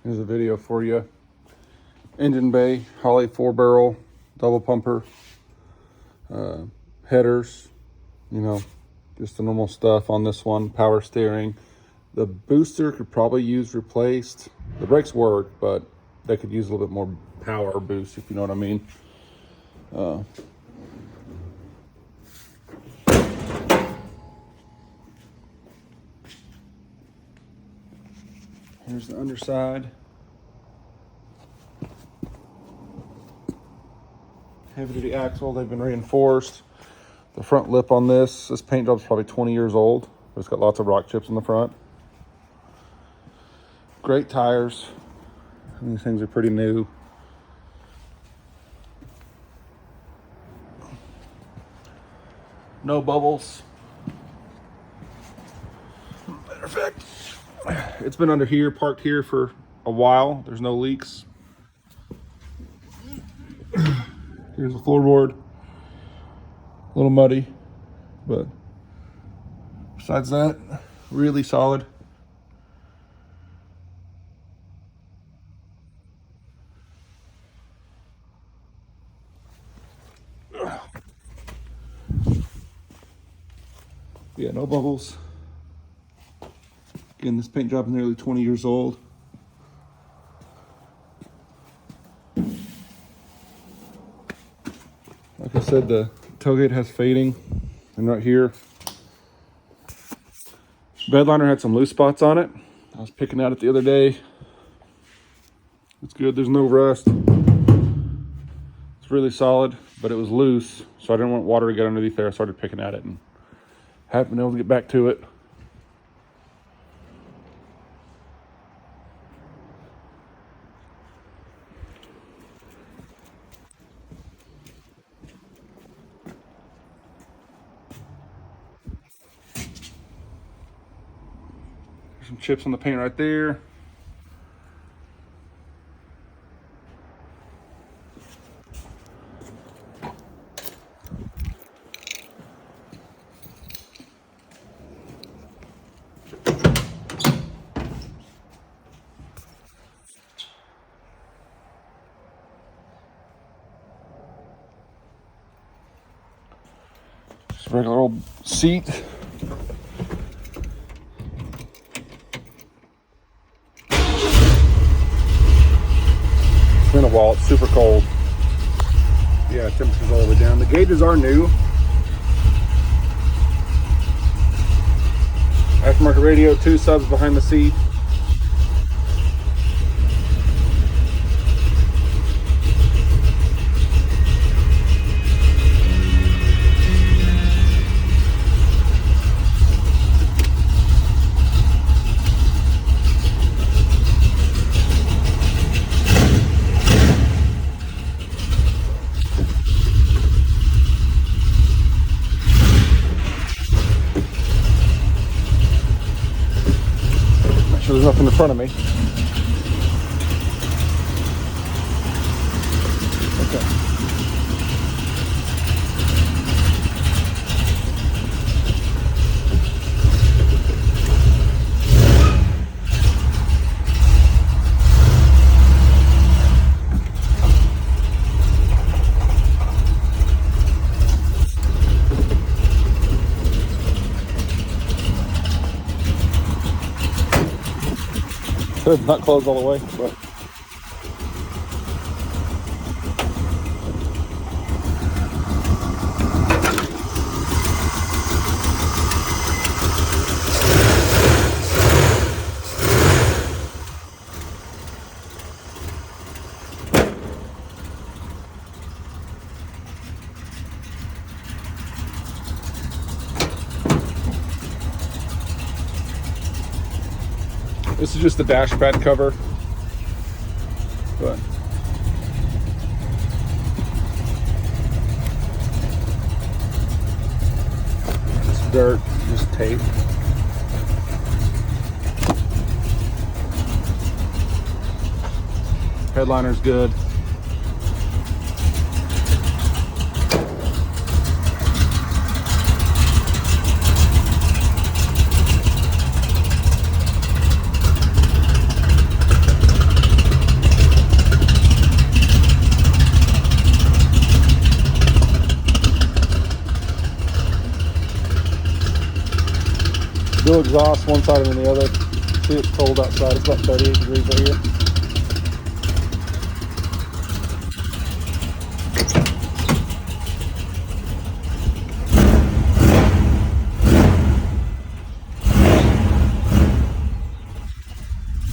Here's a video for you. Engine bay, Holley 4-barrel, double pumper, headers, just the normal stuff on this one. Power steering. The booster could probably use replaced. The brakes work, but they could use a little bit more power boost, if you know what I mean. Here's the underside. Heavy duty axle, they've been reinforced. The front lip on this paint job's probably 20 years old. It's got lots of rock chips in the front. Great tires. These things are pretty new. No bubbles. Matter of fact, it's been under here, parked here for a while. There's no leaks. Here's the floorboard. A little muddy, but besides that, really solid. Yeah, no bubbles. Again, this paint job is nearly 20 years old. Like I said, the tailgate has fading, and right here, bedliner had some loose spots on it. I was picking at it the other day. It's good, there's no rust. It's really solid, but it was loose, so I didn't want water to get underneath there. I started picking at it and haven't been able to get back to it. There's some chips on the paint right there. Just a regular old seat. It's been a while, it's super cold. Yeah, temperature's all the way down. The gauges are new. Aftermarket radio, 2 subs behind the seat. Make sure there's nothing in front of me. Okay. Hood's not closed all the way, but this is just the dash pad cover. But just dirt, just tape. Headliner's good. exhaust one side and then the other. See, it's cold outside. It's about 38 degrees right here.